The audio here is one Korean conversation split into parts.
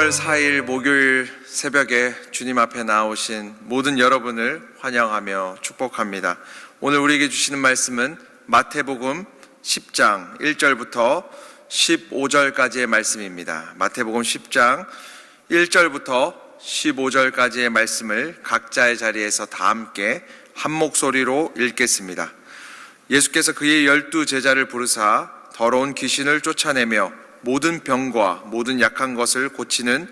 10월 4일 목요일 새벽에 주님 앞에 나오신 모든 여러분을 환영하며 축복합니다. 오늘 우리에게 주시는 말씀은 마태복음 10장 1절부터 15절까지의 말씀입니다. 마태복음 10장 1절부터 15절까지의 말씀을 각자의 자리에서 다 함께 한 목소리로 읽겠습니다. 예수께서 그의 12 제자를 부르사 더러운 귀신을 쫓아내며 모든 병과 모든 약한 것을 고치는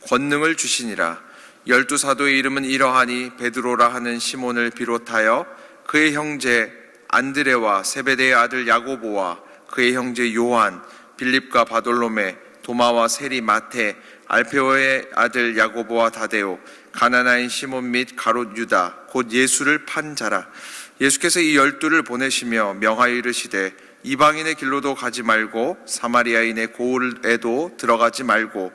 권능을 주시니라. 12 사도의 이름은 이러하니 베드로라 하는 시몬을 비롯하여 그의 형제 안드레와 세베대의 아들 야고보와 그의 형제 요한, 빌립과 바돌로메, 도마와 세리 마테, 알페오의 아들 야고보와 다데오, 가나나인 시몬 및 가롯 유다, 곧 예수를 판 자라. 예수께서 이 12를 보내시며 명하여 이르시되 이방인의 길로도 가지 말고 사마리아인의 고을에도 들어가지 말고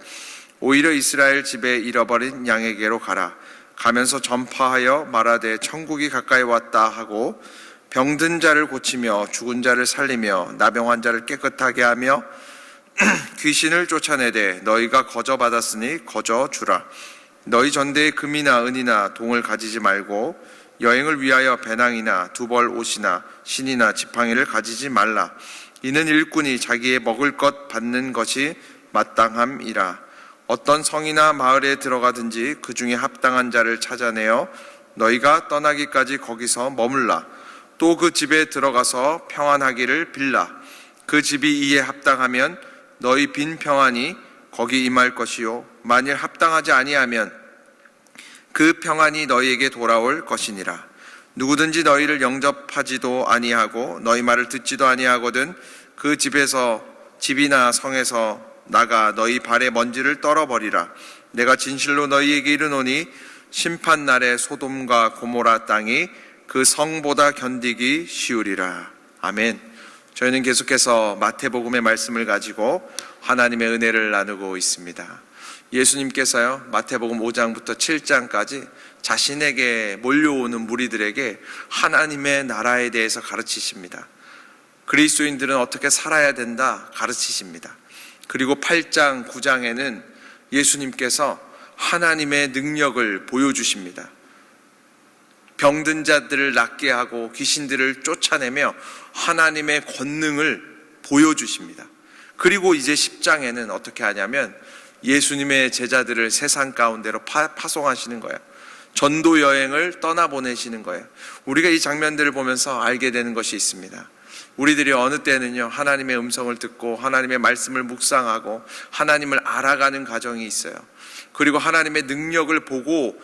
오히려 이스라엘 집에 잃어버린 양에게로 가라. 가면서 전파하여 말하되 천국이 가까이 왔다 하고 병든 자를 고치며 죽은 자를 살리며 나병 환자를 깨끗하게 하며 귀신을 쫓아내되 너희가 거저 받았으니 거저 주라. 너희 전대에 금이나 은이나 동을 가지지 말고 여행을 위하여 배낭이나 두벌 옷이나 신이나 지팡이를 가지지 말라. 이는 일꾼이 자기의 먹을 것 받는 것이 마땅함이라. 어떤 성이나 마을에 들어가든지 그 중에 합당한 자를 찾아내어 너희가 떠나기까지 거기서 머물라. 또 그 집에 들어가서 평안하기를 빌라. 그 집이 이에 합당하면 너희 빈 평안이 거기 임할 것이요 만일 합당하지 아니하면 그 평안이 너희에게 돌아올 것이니라. 누구든지 너희를 영접하지도 아니하고 너희 말을 듣지도 아니하거든 그 집이나 성에서 나가 너희 발의 먼지를 떨어버리라. 내가 진실로 너희에게 이르노니 심판날에 소돔과 고모라 땅이 그 성보다 견디기 쉬우리라. 아멘. 저희는 계속해서 마태복음의 말씀을 가지고 하나님의 은혜를 나누고 있습니다. 예수님께서요, 마태복음 5장부터 7장까지 자신에게 몰려오는 무리들에게 하나님의 나라에 대해서 가르치십니다. 그리스도인들은 어떻게 살아야 된다 가르치십니다. 그리고 8장, 9장에는 예수님께서 하나님의 능력을 보여주십니다. 병든 자들을 낫게 하고 귀신들을 쫓아내며 하나님의 권능을 보여주십니다. 그리고 이제 10장에는 어떻게 하냐면 예수님의 제자들을 세상 가운데로 파송하시는 거예요. 전도 여행을 떠나보내시는 거예요. 우리가 이 장면들을 보면서 알게 되는 것이 있습니다. 우리들이 어느 때는요, 하나님의 음성을 듣고 하나님의 말씀을 묵상하고 하나님을 알아가는 과정이 있어요. 그리고 하나님의 능력을 보고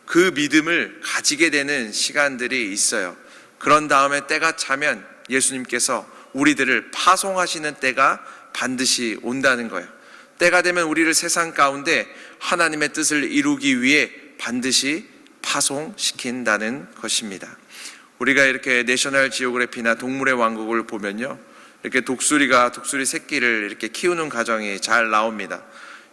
그 믿음을 가지게 되는 시간들이 있어요. 그런 다음에 때가 차면 예수님께서 우리들을 파송하시는 때가 반드시 온다는 거예요. 때가 되면 우리를 세상 가운데 하나님의 뜻을 이루기 위해 반드시 파송시킨다는 것입니다. 우리가 이렇게 내셔널 지오그래피나 동물의 왕국을 보면요, 이렇게 독수리 새끼를 이렇게 키우는 과정이 잘 나옵니다.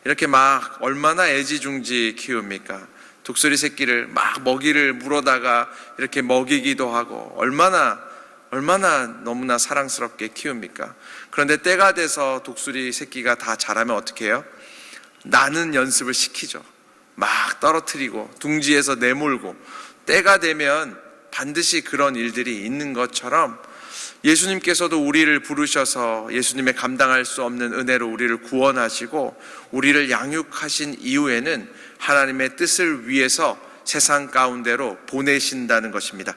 이렇게 막 얼마나 애지중지 키웁니까? 독수리 새끼를 막 먹이를 물어다가 이렇게 먹이기도 하고 얼마나 너무나 사랑스럽게 키웁니까? 그런데 때가 돼서 독수리 새끼가 다 자라면 어떻게 해요? 나는 연습을 시키죠. 막 떨어뜨리고 둥지에서 내몰고 때가 되면 반드시 그런 일들이 있는 것처럼 예수님께서도 우리를 부르셔서 예수님의 감당할 수 없는 은혜로 우리를 구원하시고 우리를 양육하신 이후에는 하나님의 뜻을 위해서 세상 가운데로 보내신다는 것입니다.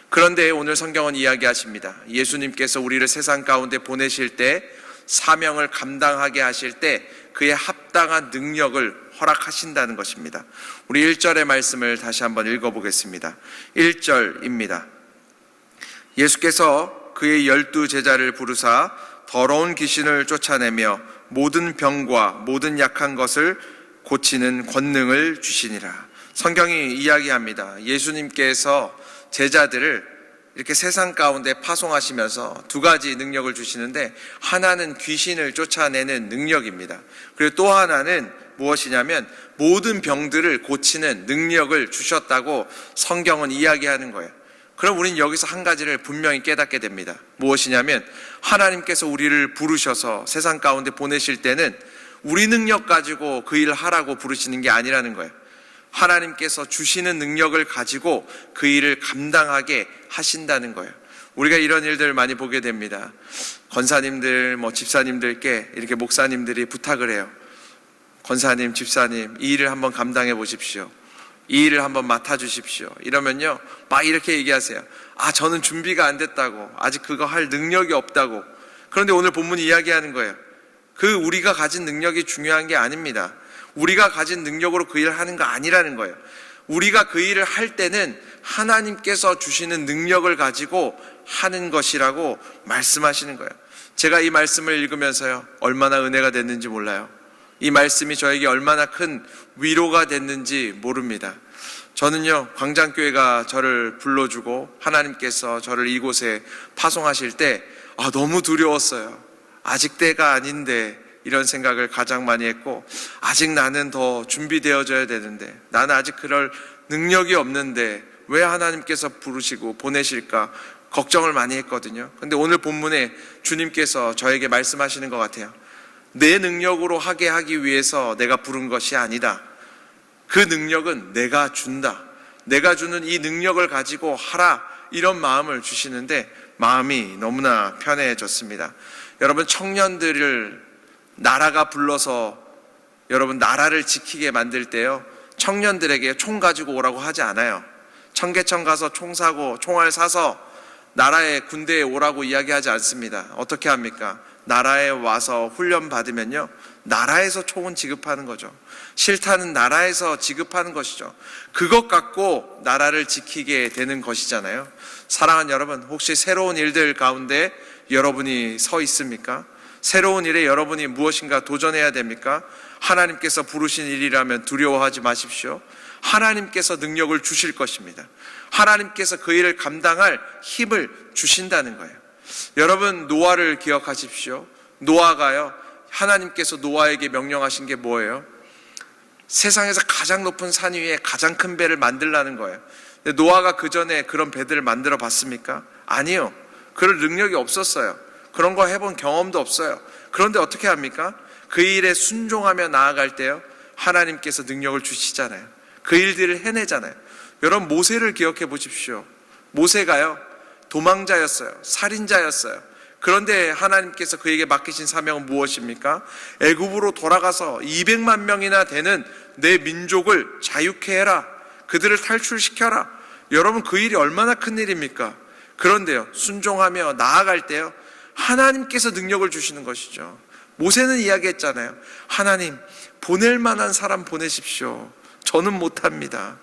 그런데 오늘 성경은 이야기하십니다. 예수님께서 우리를 세상 가운데 보내실 때, 사명을 감당하게 하실 때 그의 합당한 능력을 허락하신다는 것입니다. 우리 1절의 말씀을 다시 한번 읽어보겠습니다. 1절입니다. 예수께서 그의 12 제자를 부르사 더러운 귀신을 쫓아내며 모든 병과 모든 약한 것을 고치는 권능을 주시니라. 성경이 이야기합니다. 예수님께서 제자들을 이렇게 세상 가운데 파송하시면서 두 가지 능력을 주시는데, 하나는 귀신을 쫓아내는 능력입니다. 그리고 또 하나는 무엇이냐면 모든 병들을 고치는 능력을 주셨다고 성경은 이야기하는 거예요. 그럼 우리는 여기서 한 가지를 분명히 깨닫게 됩니다. 무엇이냐면 하나님께서 우리를 부르셔서 세상 가운데 보내실 때는 우리 능력 가지고 그 일을 하라고 부르시는 게 아니라는 거예요. 하나님께서 주시는 능력을 가지고 그 일을 감당하게 하신다는 거예요. 우리가 이런 일들을 많이 보게 됩니다. 권사님들, 집사님들께 이렇게 목사님들이 부탁을 해요. 권사님, 집사님, 이 일을 한번 감당해 보십시오. 이 일을 한번 맡아주십시오. 이러면요, 막 이렇게 얘기하세요. 저는 준비가 안 됐다고. 아직 그거 할 능력이 없다고. 그런데 오늘 본문이 이야기하는 거예요. 우리가 가진 능력이 중요한 게 아닙니다. 우리가 가진 능력으로 그 일을 하는 거 아니라는 거예요. 우리가 그 일을 할 때는 하나님께서 주시는 능력을 가지고 하는 것이라고 말씀하시는 거예요. 제가 이 말씀을 읽으면서요, 얼마나 은혜가 됐는지 몰라요. 이 말씀이 저에게 얼마나 큰 위로가 됐는지 모릅니다. 저는요, 광장교회가 저를 불러주고 하나님께서 저를 이곳에 파송하실 때 너무 두려웠어요. 아직 때가 아닌데, 이런 생각을 가장 많이 했고, 아직 나는 더 준비되어져야 되는데, 나는 아직 그럴 능력이 없는데 왜 하나님께서 부르시고 보내실까 걱정을 많이 했거든요. 근데 오늘 본문에 주님께서 저에게 말씀하시는 것 같아요. 내 능력으로 하기 위해서 내가 부른 것이 아니다. 그 능력은 내가 준다. 내가 주는 이 능력을 가지고 하라. 이런 마음을 주시는데 마음이 너무나 편해졌습니다. 여러분, 청년들을 나라가 불러서 여러분 나라를 지키게 만들 때요, 청년들에게 총 가지고 오라고 하지 않아요. 청계천 가서 총 사고 총알 사서 나라에 군대에 오라고 이야기하지 않습니다. 어떻게 합니까? 나라에 와서 훈련 받으면요, 나라에서 총은 지급하는 거죠. 실탄은 나라에서 지급하는 것이죠. 그것 갖고 나라를 지키게 되는 것이잖아요. 사랑하는 여러분, 혹시 새로운 일들 가운데 여러분이 서 있습니까? 새로운 일에 여러분이 무엇인가 도전해야 됩니까? 하나님께서 부르신 일이라면 두려워하지 마십시오. 하나님께서 능력을 주실 것입니다. 하나님께서 그 일을 감당할 힘을 주신다는 거예요. 여러분, 노아를 기억하십시오. 노아가요, 하나님께서 노아에게 명령하신 게 뭐예요? 세상에서 가장 높은 산 위에 가장 큰 배를 만들라는 거예요. 근데 노아가 그 전에 그런 배들을 만들어 봤습니까? 아니요. 그럴 능력이 없었어요. 그런 거 해본 경험도 없어요. 그런데 어떻게 합니까? 그 일에 순종하며 나아갈 때요, 하나님께서 능력을 주시잖아요. 그 일들을 해내잖아요. 여러분, 모세를 기억해 보십시오. 모세가요, 도망자였어요. 살인자였어요. 그런데 하나님께서 그에게 맡기신 사명은 무엇입니까? 애굽으로 돌아가서 200만 명이나 되는 내 민족을 자유케 해라. 그들을 탈출시켜라. 여러분, 그 일이 얼마나 큰 일입니까? 그런데요, 순종하며 나아갈 때요, 하나님께서 능력을 주시는 것이죠. 모세는 이야기했잖아요. 하나님, 보낼 만한 사람 보내십시오. 저는 못합니다.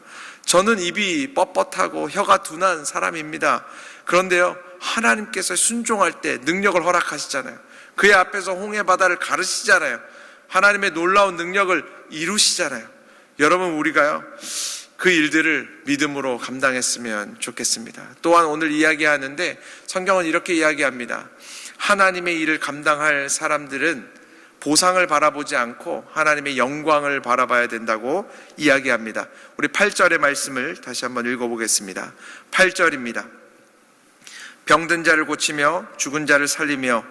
저는 입이 뻣뻣하고 혀가 둔한 사람입니다. 그런데요, 하나님께서 순종할 때 능력을 허락하시잖아요. 그의 앞에서 홍해 바다를 가르시잖아요. 하나님의 놀라운 능력을 이루시잖아요. 여러분, 우리가요, 그 일들을 믿음으로 감당했으면 좋겠습니다. 또한 오늘 이야기하는데 성경은 이렇게 이야기합니다. 하나님의 일을 감당할 사람들은 보상을 바라보지 않고 하나님의 영광을 바라봐야 된다고 이야기합니다. 우리 8절의 말씀을 다시 한번 읽어보겠습니다. 8절입니다. 병든 자를 고치며 죽은 자를 살리며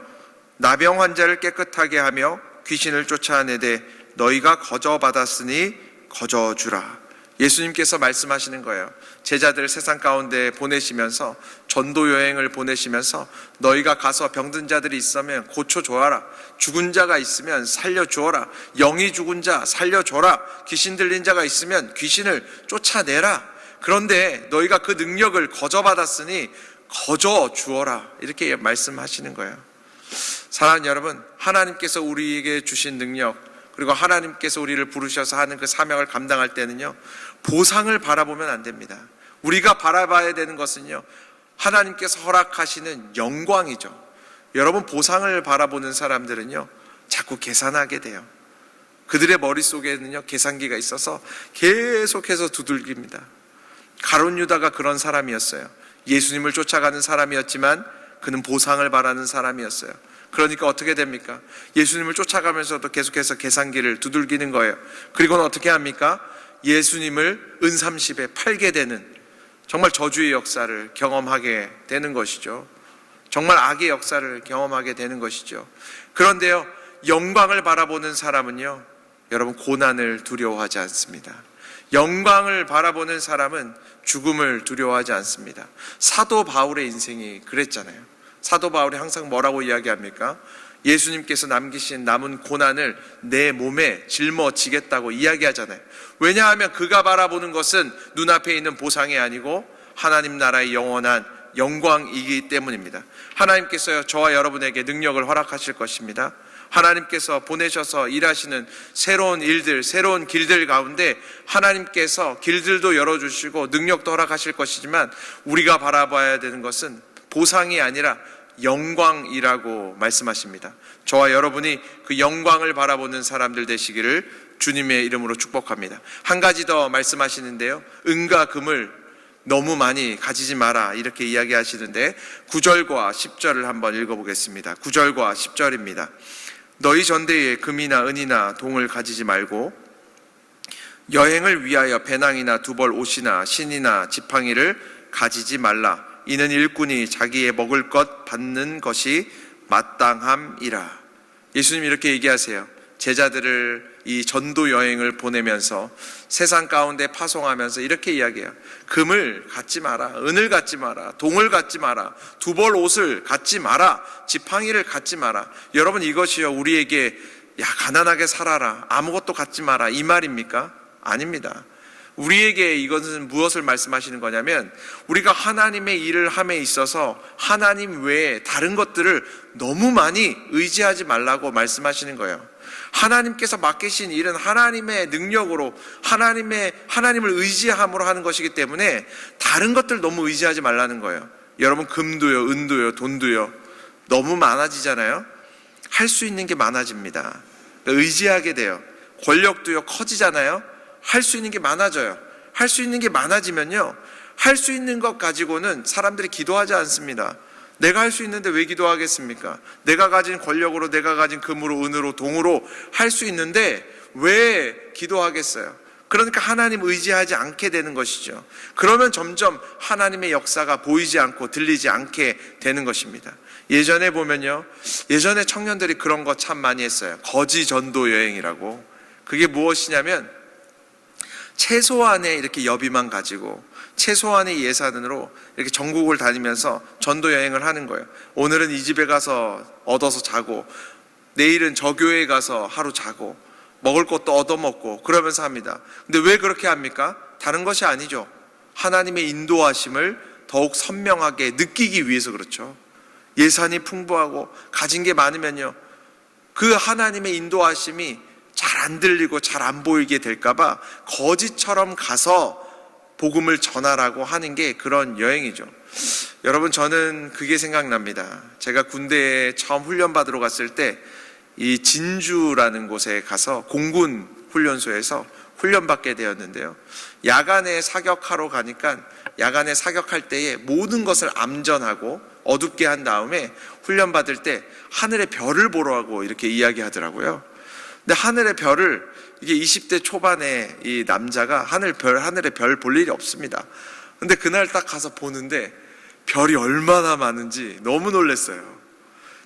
나병 환자를 깨끗하게 하며 귀신을 쫓아내되 너희가 거저 받았으니 거저 주라. 예수님께서 말씀하시는 거예요. 제자들을 세상 가운데 보내시면서, 전도 여행을 보내시면서 너희가 가서 병든 자들이 있으면 고쳐줘라. 죽은 자가 있으면 살려주어라. 영이 죽은 자 살려줘라. 귀신 들린 자가 있으면 귀신을 쫓아내라. 그런데 너희가 그 능력을 거저 받았으니 거저 주어라. 이렇게 말씀하시는 거예요. 사랑하는 여러분, 하나님께서 우리에게 주신 능력, 그리고 하나님께서 우리를 부르셔서 하는 그 사명을 감당할 때는요, 보상을 바라보면 안 됩니다. 우리가 바라봐야 되는 것은요, 하나님께서 허락하시는 영광이죠. 여러분, 보상을 바라보는 사람들은요, 자꾸 계산하게 돼요. 그들의 머릿속에는요, 계산기가 있어서 계속해서 두들깁니다. 가룟 유다가 그런 사람이었어요. 예수님을 쫓아가는 사람이었지만 그는 보상을 바라는 사람이었어요. 그러니까 어떻게 됩니까? 예수님을 쫓아가면서도 계속해서 계산기를 두들기는 거예요. 그리고는 어떻게 합니까? 예수님을 은삼십에 팔게 되는, 정말 저주의 역사를 경험하게 되는 것이죠. 정말 악의 역사를 경험하게 되는 것이죠. 그런데요, 영광을 바라보는 사람은요, 여러분 고난을 두려워하지 않습니다. 영광을 바라보는 사람은 죽음을 두려워하지 않습니다. 사도 바울의 인생이 그랬잖아요. 사도 바울이 항상 뭐라고 이야기합니까? 예수님께서 남기신 남은 고난을 내 몸에 짊어지겠다고 이야기하잖아요. 왜냐하면 그가 바라보는 것은 눈앞에 있는 보상이 아니고 하나님 나라의 영원한 영광이기 때문입니다. 하나님께서요, 저와 여러분에게 능력을 허락하실 것입니다. 하나님께서 보내셔서 일하시는 새로운 일들, 새로운 길들 가운데 하나님께서 길들도 열어주시고 능력도 허락하실 것이지만 우리가 바라봐야 되는 것은 보상이 아니라 영광이라고 말씀하십니다. 저와 여러분이 그 영광을 바라보는 사람들 되시기를 주님의 이름으로 축복합니다. 한 가지 더 말씀하시는데요, 은과 금을 너무 많이 가지지 마라 이렇게 이야기하시는데 9절과 10절을 한번 읽어보겠습니다. 9절과 10절입니다. 너희 전대에 금이나 은이나 동을 가지지 말고 여행을 위하여 배낭이나 두벌 옷이나 신이나 지팡이를 가지지 말라. 이는 일꾼이 자기의 먹을 것 받는 것이 마땅함이라. 예수님이 이렇게 얘기하세요. 제자들을 이 전도 여행을 보내면서 세상 가운데 파송하면서 이렇게 이야기해요. 금을 갖지 마라, 은을 갖지 마라, 동을 갖지 마라, 두벌 옷을 갖지 마라, 지팡이를 갖지 마라. 여러분, 이것이요 우리에게 야 가난하게 살아라, 아무것도 갖지 마라 이 말입니까? 아닙니다. 우리에게 이것은 무엇을 말씀하시는 거냐면 우리가 하나님의 일을 함에 있어서 하나님 외에 다른 것들을 너무 많이 의지하지 말라고 말씀하시는 거예요. 하나님께서 맡기신 일은 하나님의 능력으로 하나님을 의지함으로 하는 것이기 때문에 다른 것들 너무 의지하지 말라는 거예요. 여러분, 금도요, 은도요, 돈도요 너무 많아지잖아요. 할 수 있는 게 많아집니다. 의지하게 돼요. 권력도요 커지잖아요. 할 수 있는 게 많아져요. 할 수 있는 게 많아지면요, 할 수 있는 것 가지고는 사람들이 기도하지 않습니다. 내가 할 수 있는데 왜 기도하겠습니까? 내가 가진 권력으로, 내가 가진 금으로, 은으로, 동으로 할 수 있는데 왜 기도하겠어요? 그러니까 하나님 의지하지 않게 되는 것이죠. 그러면 점점 하나님의 역사가 보이지 않고 들리지 않게 되는 것입니다. 예전에 보면요, 예전에 청년들이 그런 거 참 많이 했어요. 거지 전도 여행이라고. 그게 무엇이냐면 최소한의 이렇게 여비만 가지고 최소한의 예산으로 이렇게 전국을 다니면서 전도 여행을 하는 거예요. 오늘은 이 집에 가서 얻어서 자고 내일은 저 교회에 가서 하루 자고 먹을 것도 얻어먹고 그러면서 합니다. 근데 왜 그렇게 합니까? 다른 것이 아니죠. 하나님의 인도하심을 더욱 선명하게 느끼기 위해서 그렇죠. 예산이 풍부하고 가진 게 많으면요, 그 하나님의 인도하심이 잘 안 들리고 잘 안 보이게 될까봐 거지처럼 가서 복음을 전하라고 하는 게 그런 여행이죠. 여러분, 저는 그게 생각납니다. 제가 군대에 처음 훈련 받으러 갔을 때 이 진주라는 곳에 가서 공군 훈련소에서 훈련받게 되었는데요, 야간에 사격하러 가니까 야간에 사격할 때에 모든 것을 암전하고 어둡게 한 다음에 훈련받을 때 하늘의 별을 보러 하고 이렇게 이야기하더라고요. 근데 하늘의 별을, 이게 20대 초반에 이 남자가 하늘의 별 볼 일이 없습니다. 근데 그날 딱 가서 보는데 별이 얼마나 많은지 너무 놀랐어요.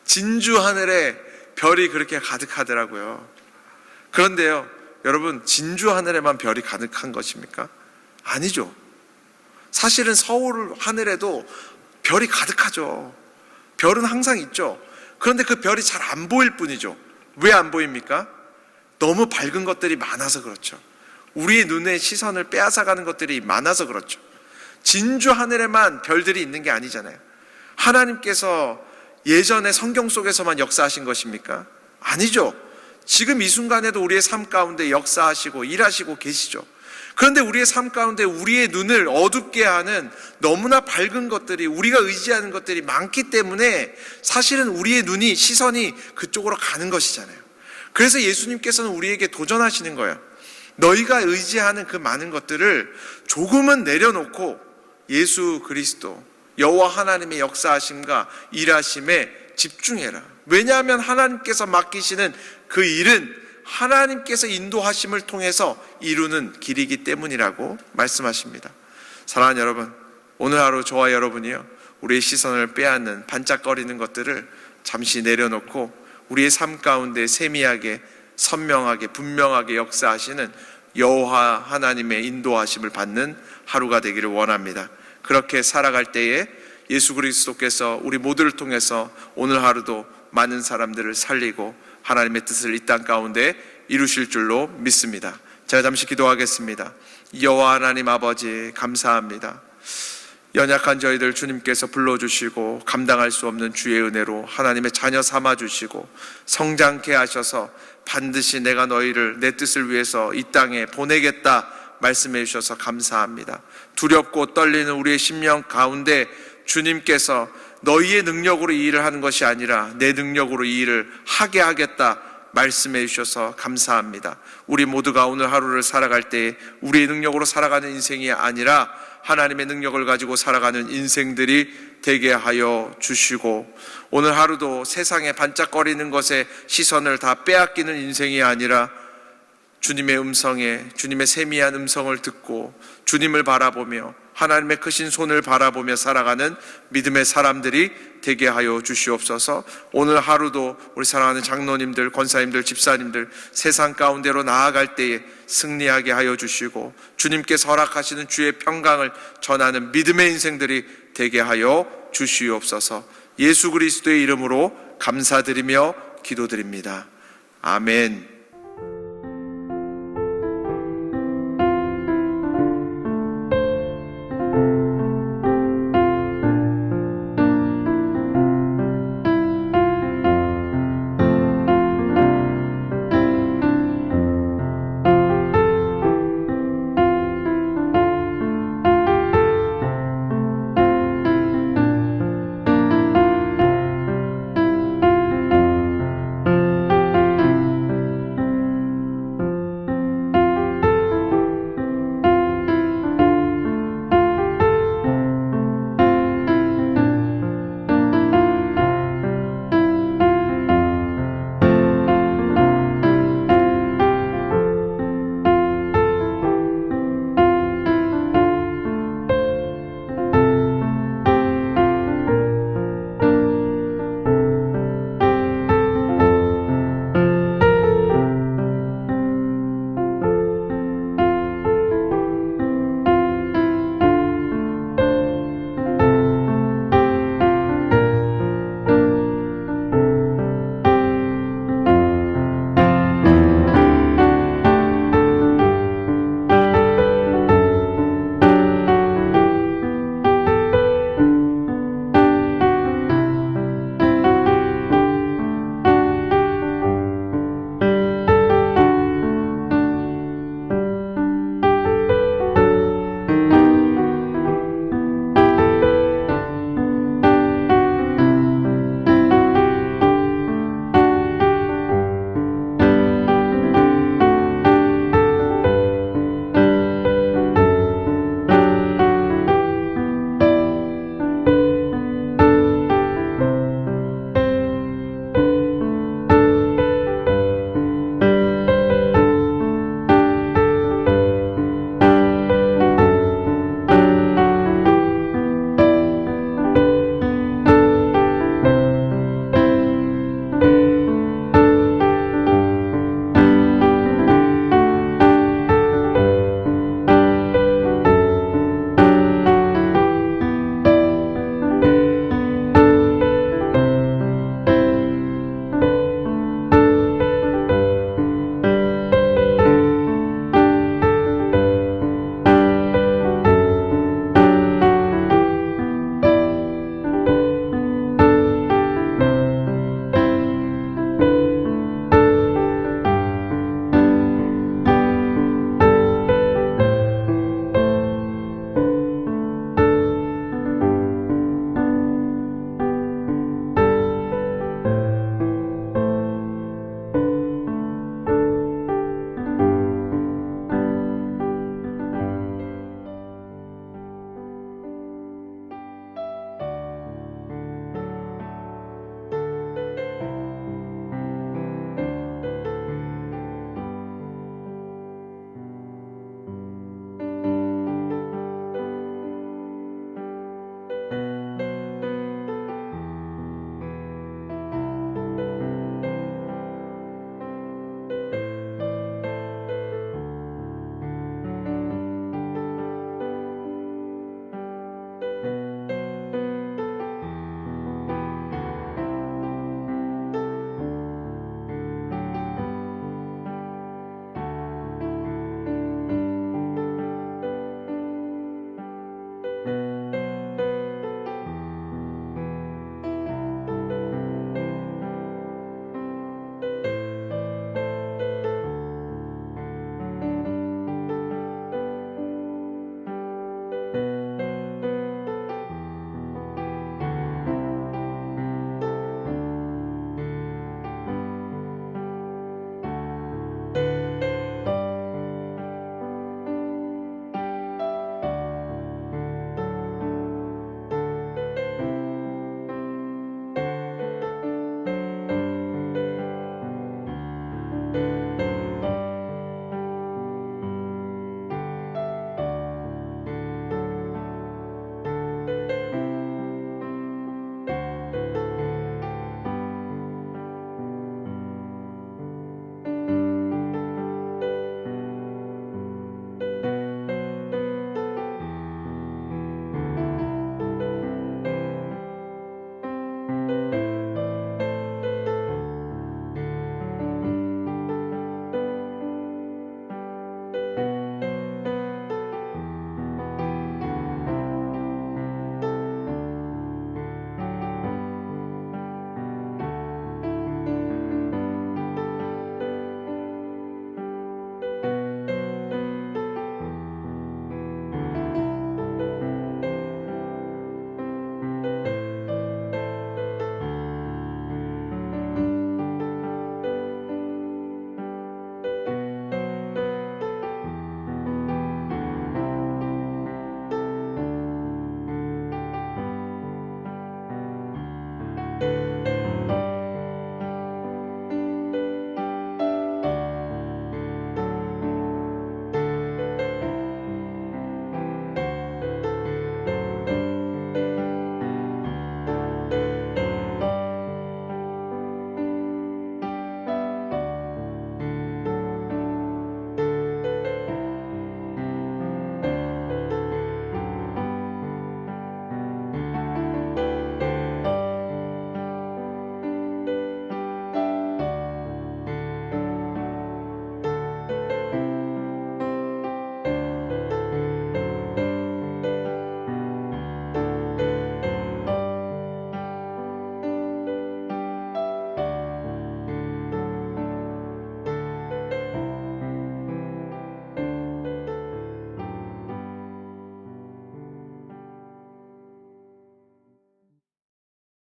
진주 하늘에 별이 그렇게 가득하더라고요. 그런데요, 여러분, 진주 하늘에만 별이 가득한 것입니까? 아니죠. 사실은 서울 하늘에도 별이 가득하죠. 별은 항상 있죠. 그런데 그 별이 잘 안 보일 뿐이죠. 왜 안 보입니까? 너무 밝은 것들이 많아서 그렇죠. 우리의 눈의 시선을 빼앗아가는 것들이 많아서 그렇죠. 진주 하늘에만 별들이 있는 게 아니잖아요. 하나님께서 예전에 성경 속에서만 역사하신 것입니까? 아니죠. 지금 이 순간에도 우리의 삶 가운데 역사하시고 일하시고 계시죠. 그런데 우리의 삶 가운데 우리의 눈을 어둡게 하는 너무나 밝은 것들이, 우리가 의지하는 것들이 많기 때문에 사실은 우리의 눈이, 시선이 그쪽으로 가는 것이잖아요. 그래서 예수님께서는 우리에게 도전하시는 거예요. 너희가 의지하는 그 많은 것들을 조금은 내려놓고 예수 그리스도, 여호와 하나님의 역사하심과 일하심에 집중해라. 왜냐하면 하나님께서 맡기시는 그 일은 하나님께서 인도하심을 통해서 이루는 길이기 때문이라고 말씀하십니다. 사랑하는 여러분, 오늘 하루 저와 여러분이요, 우리의 시선을 빼앗는 반짝거리는 것들을 잠시 내려놓고 우리의 삶 가운데 세미하게 선명하게 분명하게 역사하시는 여호와 하나님의 인도하심을 받는 하루가 되기를 원합니다. 그렇게 살아갈 때에 예수 그리스도께서 우리 모두를 통해서 오늘 하루도 많은 사람들을 살리고 하나님의 뜻을 이 땅 가운데 이루실 줄로 믿습니다. 제가 잠시 기도하겠습니다. 여호와 하나님 아버지, 감사합니다. 연약한 저희들 주님께서 불러주시고 감당할 수 없는 주의 은혜로 하나님의 자녀 삼아주시고 성장케 하셔서 반드시 내가 너희를 내 뜻을 위해서 이 땅에 보내겠다 말씀해 주셔서 감사합니다. 두렵고 떨리는 우리의 심령 가운데 주님께서 너희의 능력으로 이 일을 하는 것이 아니라 내 능력으로 이 일을 하게 하겠다 말씀해 주셔서 감사합니다. 우리 모두가 오늘 하루를 살아갈 때 우리의 능력으로 살아가는 인생이 아니라 하나님의 능력을 가지고 살아가는 인생들이 되게 하여 주시고, 오늘 하루도 세상에 반짝거리는 것에 시선을 다 빼앗기는 인생이 아니라 주님의 음성에, 주님의 세미한 음성을 듣고 주님을 바라보며 하나님의 크신 손을 바라보며 살아가는 믿음의 사람들이 되게 하여 주시옵소서. 오늘 하루도 우리 사랑하는 장로님들, 권사님들, 집사님들 세상 가운데로 나아갈 때에 승리하게 하여 주시고 주님께서 허락하시는 주의 평강을 전하는 믿음의 인생들이 되게 하여 주시옵소서. 예수 그리스도의 이름으로 감사드리며 기도드립니다. 아멘.